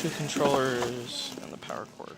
2 controllers, and the power cord.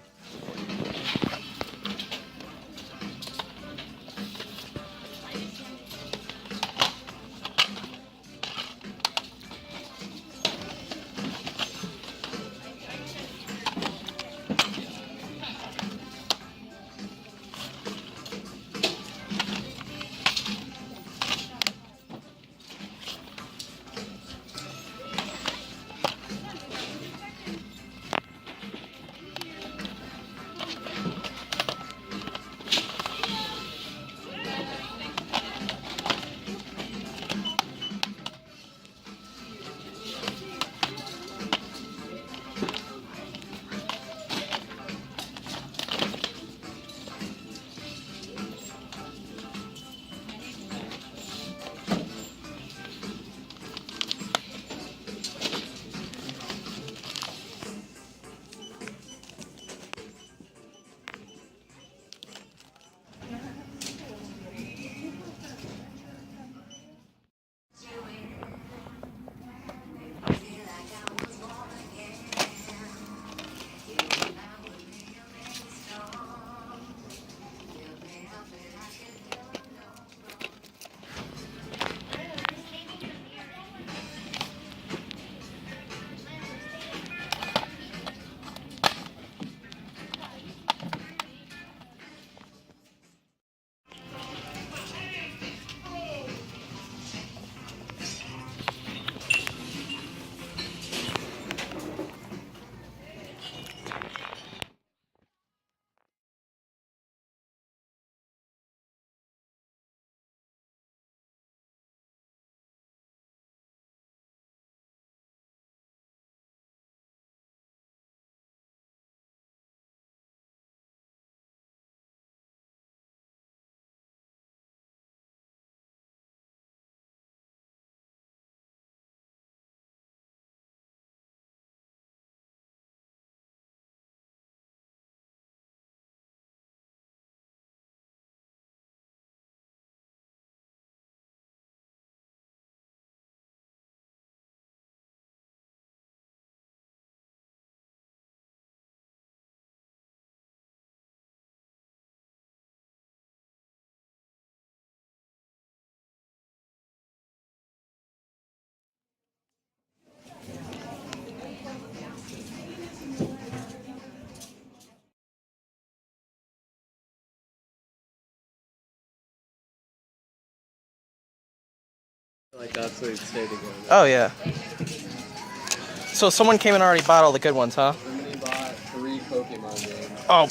Like that's what you'd say to go. Oh, yeah. So someone came and already bought all the good ones, huh? Somebody bought 3 Pokemon games. Oh,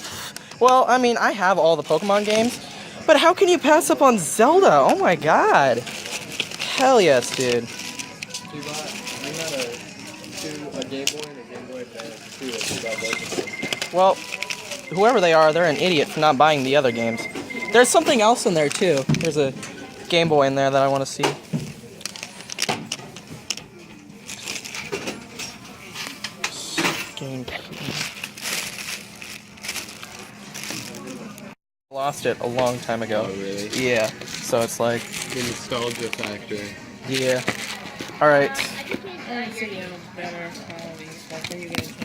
well, I mean, I have all the Pokemon games, but how can you pass up on Zelda? Oh my god. Hell yes, dude. You had a Gameboy and a Gameboy Advance too. You got both of them. Well, whoever they are, they're an idiot for not buying the other games. There's something else in there, too. There's a Game Boy in there that I want to see. Lost it a long time ago. Oh, really? Yeah. So it's like The nostalgia factor. yeah. All right. I want to see better quality stuff when you get a chance.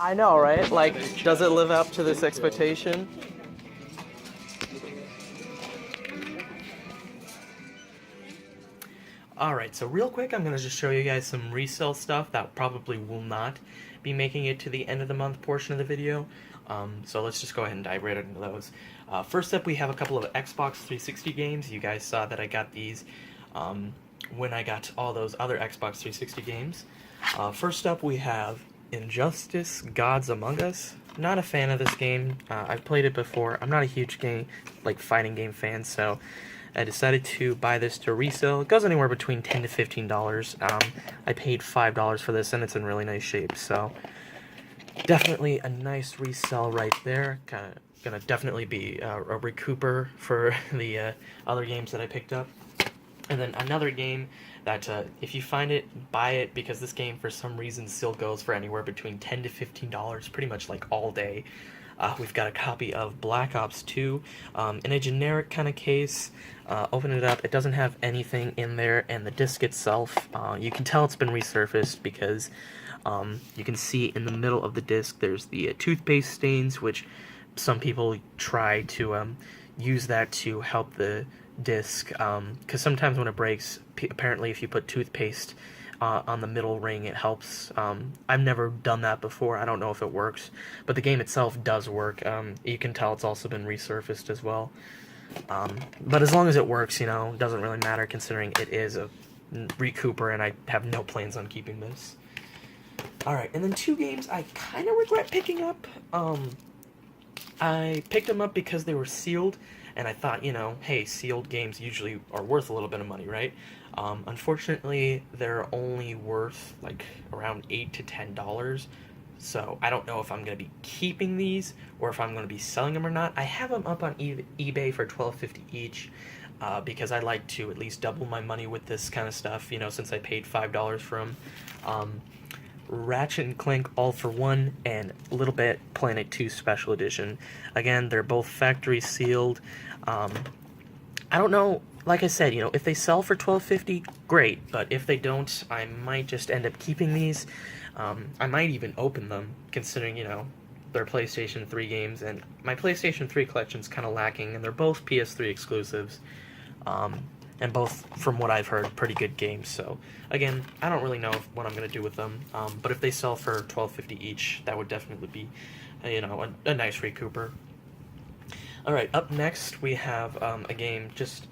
I know, right? Like, does it live up to this expectation? Alright, so real quick, I'm going to just show you guys some resale stuff that probably will not be making it to the end of the month portion of the video. So let's just go ahead and dive right into those. First up, we have a couple of Xbox 360 games. You guys saw that I got these when I got all those other Xbox 360 games. First up, we have Injustice: Gods Among Us. Not a fan of this game. I've played it before. I'm not a huge game, like fighting game fan, so I decided to buy this to resell. It goes anywhere between $10 to $15. I paid $5 for this, and it's in really nice shape, so definitely a nice resell right there. Gonna definitely be a recouper for the other games that I picked up. And then another game that if you find it, buy it, because this game for some reason still goes for anywhere between $10 to $15, pretty much like all day. We've got a copy of Black Ops 2 in a generic kind of case. Open it up, it doesn't have anything in there, and the disc itself, you can tell it's been resurfaced because you can see in the middle of the disc there's the toothpaste stains, which some people try to use that to help the disc, because sometimes when it breaks, apparently if you put toothpaste on the middle ring, it helps. I've never done that before. I don't know if it works, but the game itself does work. You can tell it's also been resurfaced as well. But as long as it works, you know, it doesn't really matter, considering it is a recouper and I have no plans on keeping this. Alright, and then two games I kind of regret picking up. I picked them up because they were sealed, and I thought, you know, hey, sealed games usually are worth a little bit of money, right? Unfortunately, they're only worth like around $8 to $10, so I don't know if I'm going to be keeping these or if I'm going to be selling them or not. I have them up on eBay for $12.50 each, because I like to at least double my money with this kind of stuff, you know, since I paid $5 for them. Ratchet and Clank All for One and Little Bit Planet 2 Special Edition. Again, they're both factory sealed. I don't know, like I said, you know, if they sell for $12.50, great, but if they don't, I might just end up keeping these. I might even open them, considering, you know, they're PlayStation 3 games, and my PlayStation 3 collection's kind of lacking, and they're both PS3 exclusives. And both, from what I've heard, pretty good games. So, again, I don't really know what I'm going to do with them, but if they sell for $12.50 each, that would definitely be, you know, a nice recouper. Alright, up next we have a game, just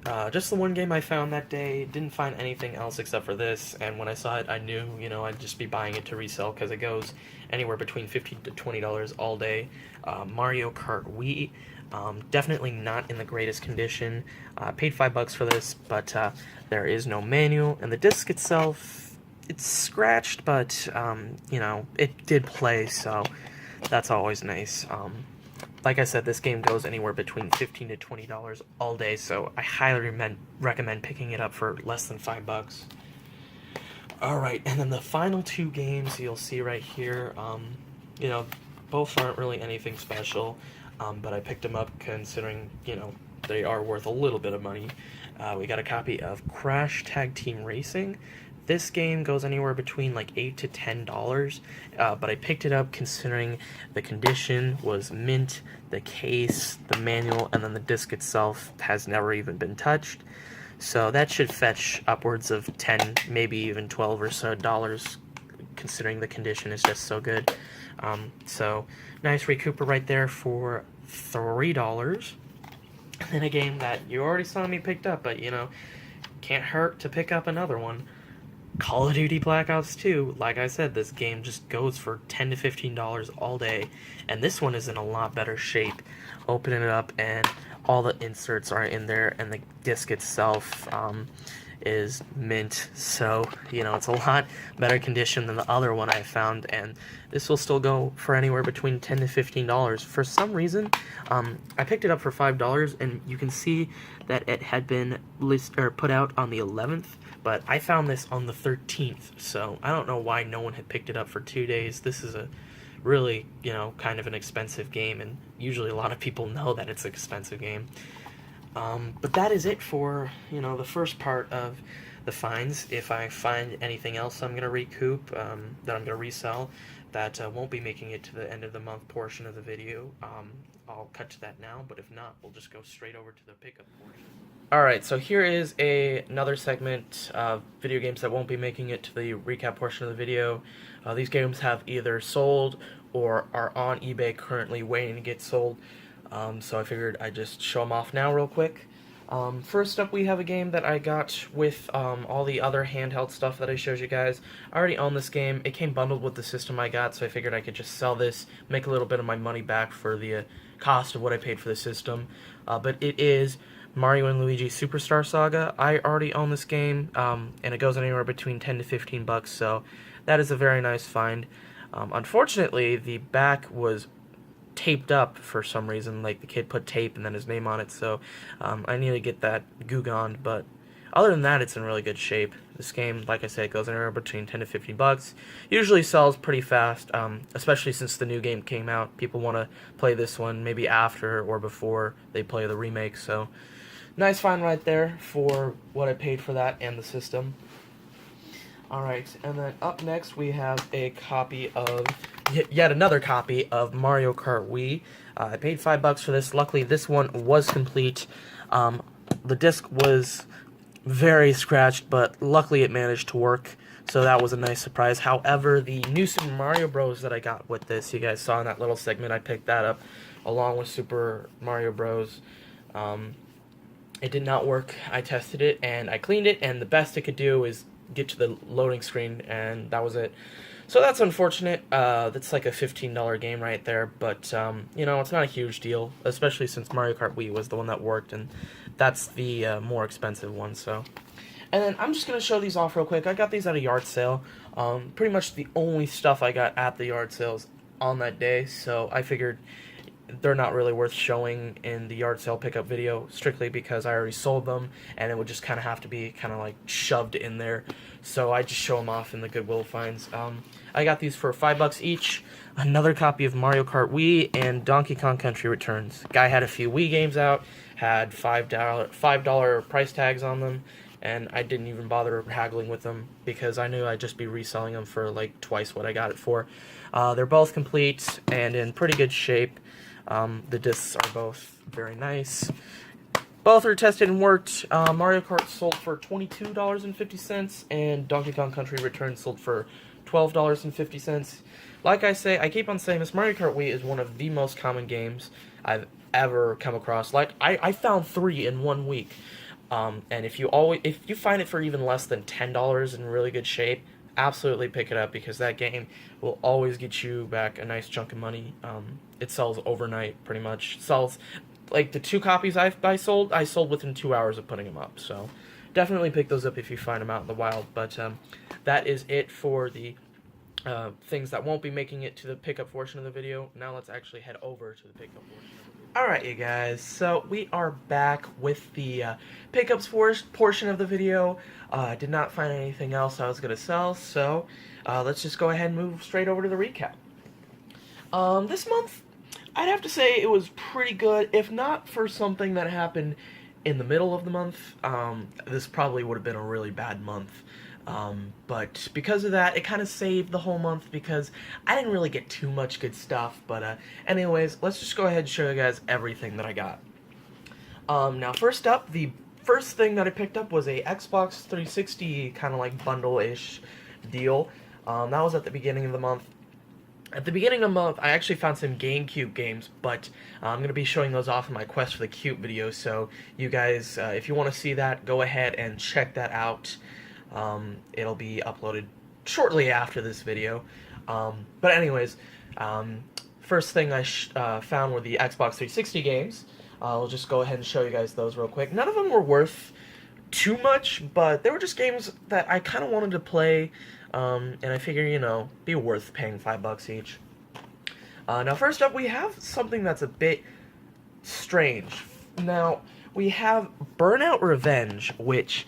the one game I found that day. Didn't find anything else except for this, and when I saw it, I knew, you know, I'd just be buying it to resell, because it goes anywhere between $15 to $20 all day. Mario Kart Wii. Definitely not in the greatest condition. Paid $5 for this, but there is no manual, and the disc itself, it's scratched, but you know, it did play, so that's always nice. Like I said, this game goes anywhere between $15 to $20 all day, so I highly recommend picking it up for less than $5. Alright, and then the final two games you'll see right here, you know, both aren't really anything special. But I picked them up considering, you know, they are worth a little bit of money. We got a copy of Crash Tag Team Racing. This game goes anywhere between like $8 to $10, but I picked it up considering the condition was mint, the case, the manual, and then the disc itself has never even been touched. So that should fetch upwards of 10, maybe even 12 or so dollars, considering the condition is just so good. So nice recouper right there for $3. And then a game that you already saw me picked up, but you know, can't hurt to pick up another one. Call of Duty Black Ops 2. Like I said, this game just goes for $10 to $15 all day, and this one is in a lot better shape. Opening it up, and all the inserts are in there, and the disc itself is mint, so you know, it's a lot better condition than the other one I found, and this will still go for anywhere between $10 to $15. For some reason, I picked it up for $5, and you can see that it had been put out on the 11th, but I found this on the 13th, so I don't know why no one had picked it up for 2 days. This is a really, you know, kind of an expensive game, and usually a lot of people know that it's an expensive game. But that is it for, you know, the first part of the finds. If I find anything else I'm going to recoup, that I'm going to resell, that won't be making it to the end of the month portion of the video, I'll cut to that now, but if not, we'll just go straight over to the pickup portion. Alright, so here is another segment of video games that won't be making it to the recap portion of the video. These games have either sold or are on eBay currently waiting to get sold, so I figured I'd just show them off now real quick. First up, we have a game that I got with all the other handheld stuff that I showed you guys. I already own this game. It came bundled with the system I got, so I figured I could just sell this, make a little bit of my money back for the cost of what I paid for the system. But it is Mario and Luigi Superstar Saga. I already own this game, and it goes anywhere between 10 to 15 bucks, so that is a very nice find. Unfortunately, the back was taped up for some reason, like the kid put tape and then his name on it, so I need to get that goo gone, but other than that, it's in really good shape. This game, like I said, it goes anywhere between 10 to 15 bucks. Usually sells pretty fast, especially since the new game came out. People want to play this one maybe after or before they play the remake, so nice find right there for what I paid for that and the system. Alright, and then up next we have a copy of, yet another copy of Mario Kart Wii. I paid $5 for this. Luckily, this one was complete. The disc was very scratched, but luckily it managed to work, so that was a nice surprise. However, the new Super Mario Bros. That I got with this, you guys saw in that little segment, I picked that up along with Super Mario Bros. It did not work. I tested it, and I cleaned it, and the best it could do is get to the loading screen, and that was it. So that's unfortunate. That's like a $15 game right there, but you know, it's not a huge deal, especially since Mario Kart Wii was the one that worked, and that's the more expensive one. So, and then I'm just gonna show these off real quick. I got these at a yard sale. Pretty much the only stuff I got at the yard sales on that day, so I figured they're not really worth showing in the yard sale pickup video, strictly because I already sold them, and it would just kind of have to be kind of like shoved in there, so I just show them off in the Goodwill finds. I got these for $5 each, another copy of Mario Kart Wii, and Donkey Kong Country Returns. Guy had a few Wii games out, had $5 price tags on them, and I didn't even bother haggling with them because I knew I'd just be reselling them for like twice what I got it for. They're both complete and in pretty good shape. The discs are both very nice. Both are tested and worked. Mario Kart sold for $22.50, and Donkey Kong Country Returns sold for $12.50. Like I say, I keep on saying this, Mario Kart Wii is one of the most common games I've ever come across. Like, I found 3 in 1 week. And if you find it for even less than $10 in really good shape, absolutely pick it up, because that game will always get you back a nice chunk of money. It sells overnight, pretty much. It sells, like, the 2 copies I sold within 2 hours of putting them up. So definitely pick those up if you find them out in the wild. But that is it for the things that won't be making it to the pickup portion of the video. Now let's actually head over to the pickup portion of the video. Alright, you guys, so we are back with the pickups portion of the video. I did not find anything else I was going to sell, so let's just go ahead and move straight over to the recap. This month, I'd have to say it was pretty good, if not for something that happened in the middle of the month. This probably would have been a really bad month. But because of that, it kind of saved the whole month because I didn't really get too much good stuff. But anyways, let's just go ahead and show you guys everything that I got. Now, first up, the first thing that I picked up was a Xbox 360 kind of like bundle-ish deal. That was at the beginning of the month. At the beginning of the month, I actually found some GameCube games, but I'm going to be showing those off in my Quest for the Cube video. So you guys, if you want to see that, go ahead and check that out. It'll be uploaded shortly after this video. But anyways, first thing I found were the Xbox 360 games. I'll just go ahead and show you guys those real quick. None of them were worth too much, but they were just games that I kind of wanted to play, and I figure, you know, be worth paying $5 each. Now, first up, we have something that's a bit strange. Now, we have Burnout Revenge, which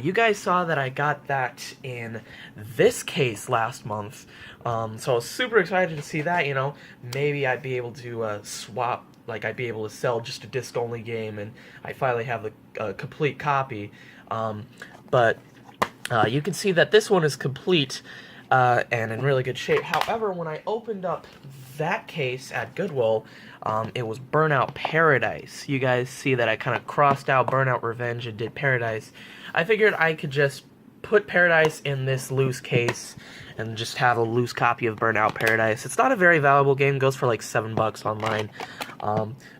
you guys saw that I got that in this case last month. So I was super excited to see that, you know. Maybe I'd be able to swap, like I'd be able to sell just a disc-only game, and I finally have the complete copy. But You can see that this one is complete and in really good shape. However, when I opened up that case at Goodwill, it was Burnout Paradise. You guys see that I kind of crossed out Burnout Revenge and did Paradise. I figured I could just put Paradise in this loose case and just have a loose copy of Burnout Paradise. It's not a very valuable game, goes for like $7 online.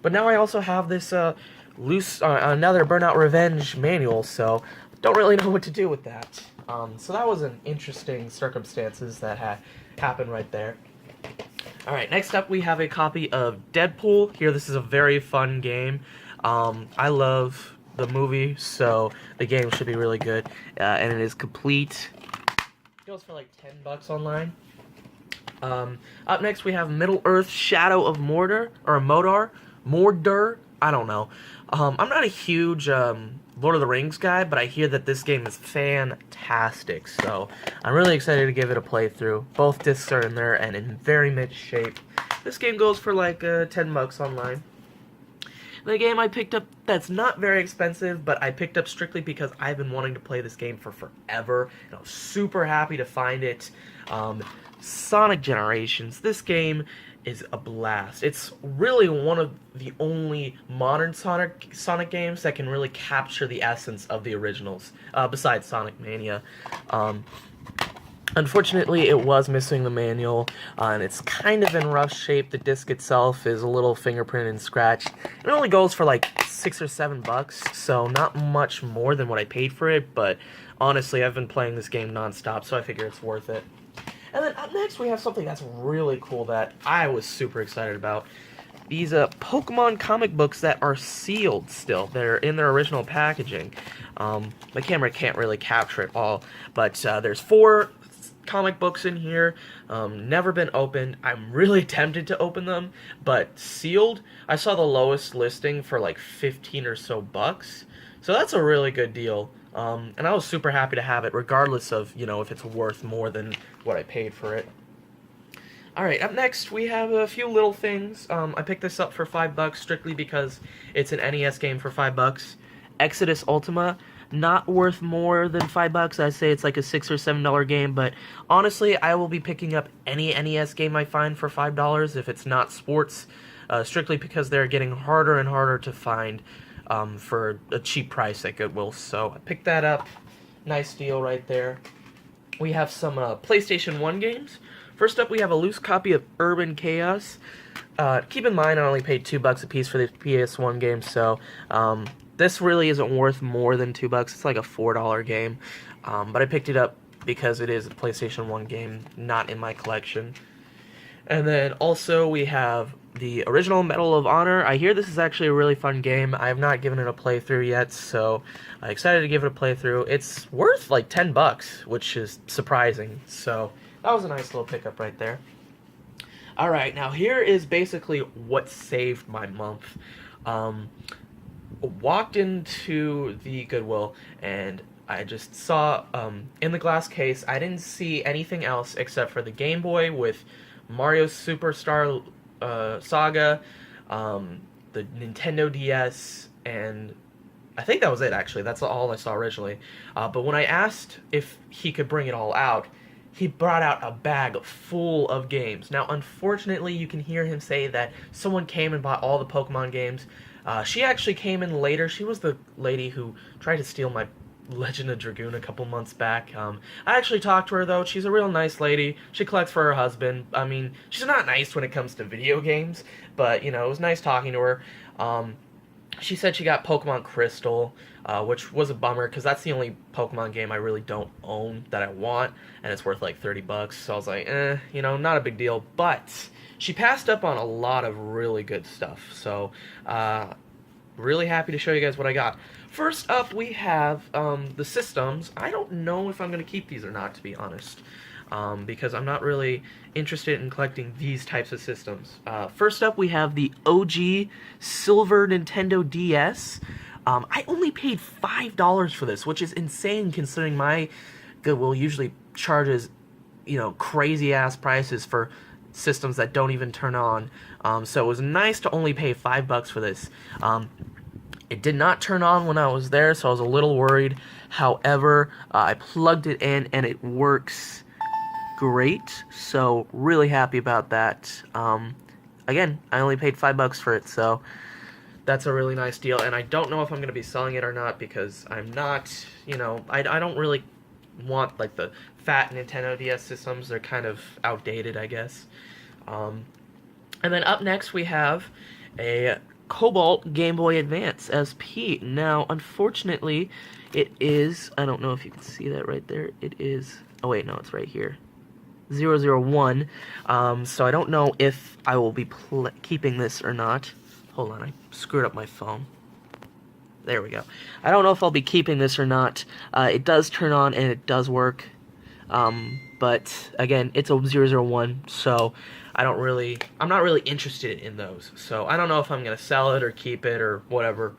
But now I also have this another Burnout Revenge manual, so don't really know what to do with that. So that was an interesting circumstances that happened right there. Alright, next up we have a copy of Deadpool. Here, this is a very fun game. I love the movie, so the game should be really good. And it is complete. It goes for like $10 online. Up next we have Middle-earth Shadow of Mordor, or Mordor, I don't know. I'm not a huge Lord of the Rings guy, but I hear that this game is fantastic, so I'm really excited to give it a playthrough. Both discs are in there and in very mid shape. This game goes for like $10 online. The game I picked up that's not very expensive, but I picked up strictly because I've been wanting to play this game for forever, and I was super happy to find it. Sonic Generations. This game is a blast. It's really one of the only modern Sonic games that can really capture the essence of the originals, besides Sonic Mania. Unfortunately, it was missing the manual, and it's kind of in rough shape. The disc itself is a little fingerprinted and scratched. It only goes for like $6 or $7, so not much more than what I paid for it, but honestly, I've been playing this game non-stop, so I figure it's worth it. And then up next, we have something that's really cool that I was super excited about. These Pokemon comic books that are sealed still. They're in their original packaging. My camera can't really capture it all, but there's 4 comic books in here, never been opened. I'm really tempted to open them, but sealed, I saw the lowest listing for like 15 or so bucks, so that's a really good deal. And I was super happy to have it, regardless of, you know, if it's worth more than what I paid for it. Alright, up next we have a few little things. I picked this up for $5 strictly because it's an NES game for $5. Exodus Ultima, not worth more than $5. I'd say it's like a $6 or $7 game, but honestly, I will be picking up any NES game I find for $5 if it's not sports, strictly because they're getting harder and harder to find for a cheap price at Goodwill. So I picked that up. Nice deal right there. We have some PlayStation 1 games. First up, we have a loose copy of Urban Chaos. Keep in mind, I only paid $2 a piece for the PS1 game, so this really isn't worth more than $2. It's like a $4 game, but I picked it up because it is a PlayStation 1 game, not in my collection. And then also we have the original Medal of Honor. I hear this is actually a really fun game. I have not given it a playthrough yet, so I'm excited to give it a playthrough. It's worth like $10, which is surprising, so that was a nice little pickup right there. Alright, now here is basically what saved my month. Walked into the Goodwill and I just saw in the glass case, I didn't see anything else except for the Game Boy with Mario Superstar Saga, the Nintendo DS, and I think that was it actually. That's all I saw originally. But when I asked if he could bring it all out, he brought out a bag full of games. Now, unfortunately, you can hear him say that someone came and bought all the Pokemon games. She actually came in later. She was the lady who tried to steal my Legend of Dragoon a couple months back. I actually talked to her, though. She's a real nice lady. She collects for her husband. I mean, she's not nice when it comes to video games, but, you know, it was nice talking to her. She said she got Pokemon Crystal, which was a bummer, because that's the only Pokemon game I really don't own that I want, and it's worth like $30, so I was like, you know, not a big deal, but she passed up on a lot of really good stuff, so really happy to show you guys what I got. First up, we have the systems. I don't know if I'm going to keep these or not, to be honest, because I'm not really interested in collecting these types of systems. First up, we have the OG Silver Nintendo DS. I only paid $5 for this, which is insane considering my Goodwill usually charges, you know, crazy-ass prices for systems that don't even turn on. So it was nice to only pay $5 for this. It did not turn on when I was there, so I was a little worried. However, I plugged it in and it works great, so really happy about that. Again, I only paid $5 for it, so that's a really nice deal, and I don't know if I'm going to be selling it or not, because I'm not, I don't really want, like, the fat Nintendo DS systems. They're kind of outdated, I guess. And then up next we have a Cobalt Game Boy Advance SP. Now, unfortunately, it is, I don't know if you can see that right there, it is, oh wait, no, it's right here. 001, so I don't know if I will be keeping this or not. Hold on, I screwed up my phone. There we go. I don't know if I'll be keeping this or not. It does turn on and it does work, but again, it's a 001, so I'm not really interested in those. So I don't know if I'm gonna sell it or keep it or whatever.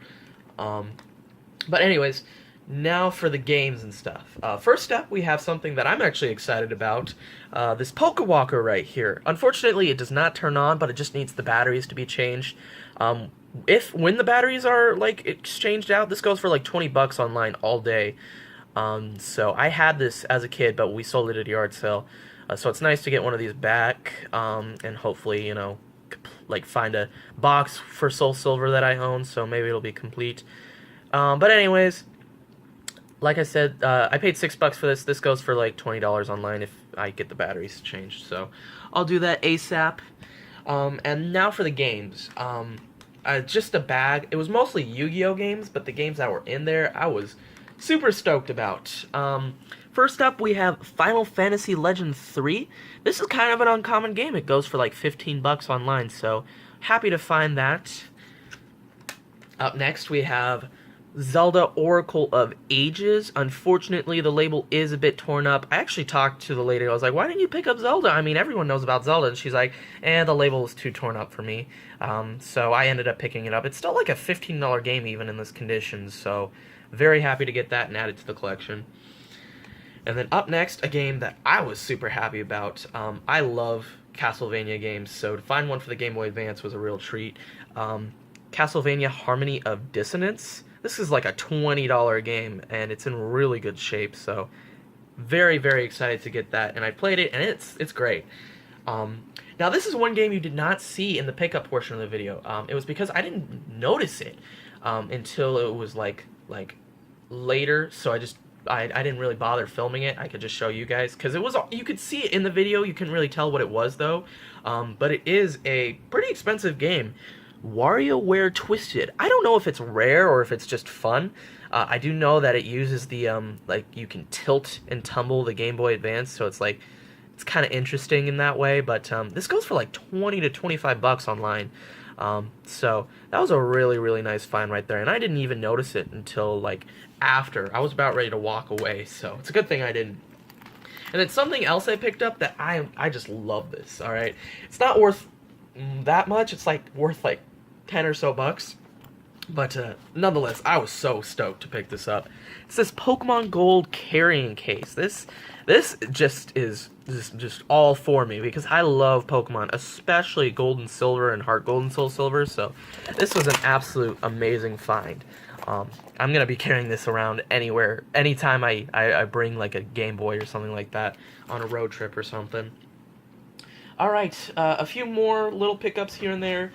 But anyways, now for the games and stuff. First up, we have something that I'm actually excited about. This Poké Walker right here. Unfortunately, it does not turn on, but it just needs the batteries to be changed. When the batteries are like exchanged out, this goes for like $20 online all day. So I had this as a kid, but we sold it at a yard sale. So it's nice to get one of these back, and hopefully, like find a box for Soul Silver that I own, so maybe it'll be complete. But anyways, like I said, I paid $6 for this. This goes for like $20 online if I get the batteries changed. So I'll do that ASAP. And now for the games. Just a bag. It was mostly Yu-Gi-Oh games, but the games that were in there, I was super stoked about. First up, we have Final Fantasy Legend 3. This is kind of an uncommon game. It goes for like $15 online, so happy to find that. Up next, we have Zelda Oracle of Ages. Unfortunately, the label is a bit torn up. I actually talked to the lady. I was like, why didn't you pick up Zelda? I mean, everyone knows about Zelda. And she's like, the label is too torn up for me. So I ended up picking it up. It's still like a $15 game even in this condition. So very happy to get that and add it to the collection. And then up next, a game that I was super happy about. I love Castlevania games, so to find one for the Game Boy Advance was a real treat. Castlevania Harmony of Dissonance. This is like a $20 game, and it's in really good shape, so very, very excited to get that. And I played it, and it's great. Now, this is one game you did not see in the pickup portion of the video. It was because I didn't notice it until it was like later, so I didn't really bother filming it. I could just show you guys, because you could see it in the video. You couldn't really tell what it was, though. But it is a pretty expensive game. WarioWare Twisted. I don't know if it's rare or if it's just fun. I do know that it uses the, you can tilt and tumble the Game Boy Advance, so it's kind of interesting in that way, but this goes for like $20 to $25 online. So that was a really, really nice find right there, and I didn't even notice it until like after. I was about ready to walk away, so it's a good thing I didn't. And then something else I picked up that I just love this, alright? It's not worth that much, it's like worth like 10 or so bucks. But nonetheless, I was so stoked to pick this up. It's this Pokemon Gold carrying case. This just is just all for me, because I love Pokemon, especially Gold and Silver and Heart Gold and Soul Silver. So this was an absolute amazing find. I'm gonna be carrying this around anywhere, anytime I bring like a Game Boy or something like that on a road trip or something. All right, a few more little pickups here and there.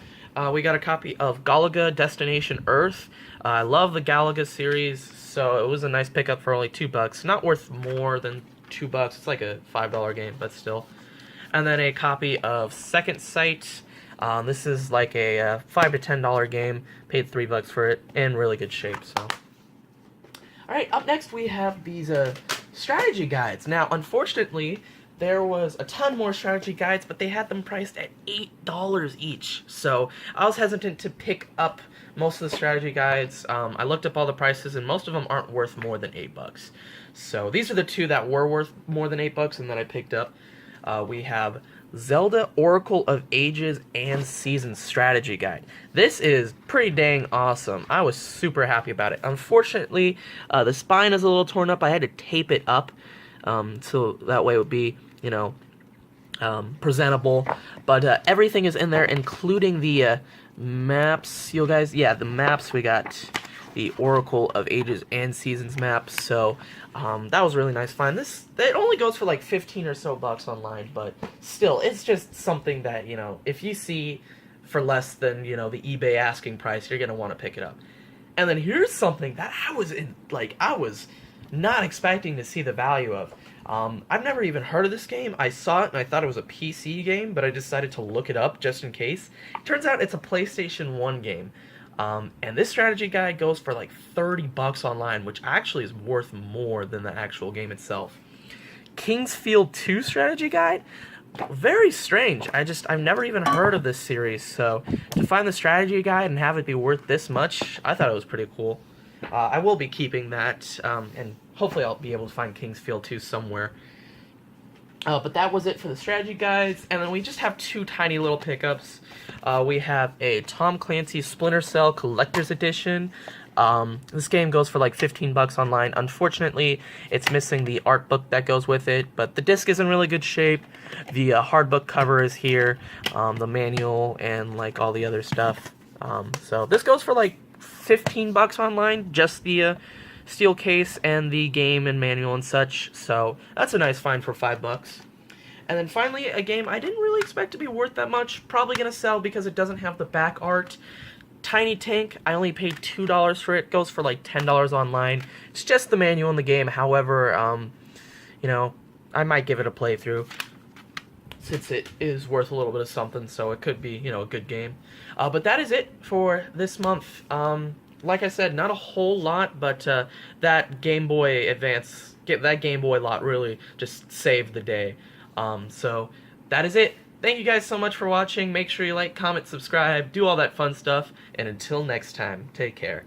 We got a copy of Galaga Destination Earth. I love the Galaga series, so it was a nice pickup for only $2. Not worth more than $2. It's like a $5 game, but still. And then a copy of Second Sight. This is like a $5 to $10 game. Paid $3 for it, in really good shape. So, all right. Up next, we have these strategy guides. Now, unfortunately, there was a ton more strategy guides, but they had them priced at $8 each. So I was hesitant to pick up most of the strategy guides. I looked up all the prices, and most of them aren't worth more than $8. So these are the two that were worth more than $8 and that I picked up. We have Zelda Oracle of Ages and Seasons Strategy Guide. This is pretty dang awesome. I was super happy about it. Unfortunately, the spine is a little torn up. I had to tape it up so that way it would be, presentable. But everything is in there, including the maps. The maps. We got the Oracle of Ages and Seasons map. So that was a really nice find. It only goes for like 15 or so bucks online, but still, it's just something that, you know, if you see for less than, you know, the eBay asking price, you're gonna want to pick it up. And then here's something that I was not expecting to see the value of. I've never even heard of this game. I saw it and I thought it was a PC game, but I decided to look it up just in case. Turns out it's a PlayStation 1 game. And this strategy guide goes for like 30 bucks online, which actually is worth more than the actual game itself. King's Field 2 strategy guide? Very strange. I've never even heard of this series, so to find the strategy guide and have it be worth this much, I thought it was pretty cool. I will be keeping that, and hopefully I'll be able to find King's Field 2 somewhere. But that was it for the strategy guides, and then we just have two tiny little pickups. We have a Tom Clancy Splinter Cell Collector's Edition. This game goes for like 15 bucks online. Unfortunately, it's missing the art book that goes with it, but the disc is in really good shape. The hard book cover is here, the manual, and like all the other stuff. So this goes for like 15 bucks online, just the steel case and the game and manual and such. So that's a nice find for 5 bucks. And then finally, a game I didn't really expect to be worth that much. Probably gonna sell because it doesn't have the back art. Tiny Tank, I only paid $2 for it. Goes for like $10 online. It's just the manual in the game. However, you know, I might give it a playthrough since it is worth a little bit of something. So it could be, you know, a good game. But that is it for this month. Like I said, not a whole lot, but that Game Boy Advance, that Game Boy lot really just saved the day. So that is it. Thank you guys so much for watching. Make sure you like, comment, subscribe, do all that fun stuff. And until next time, take care.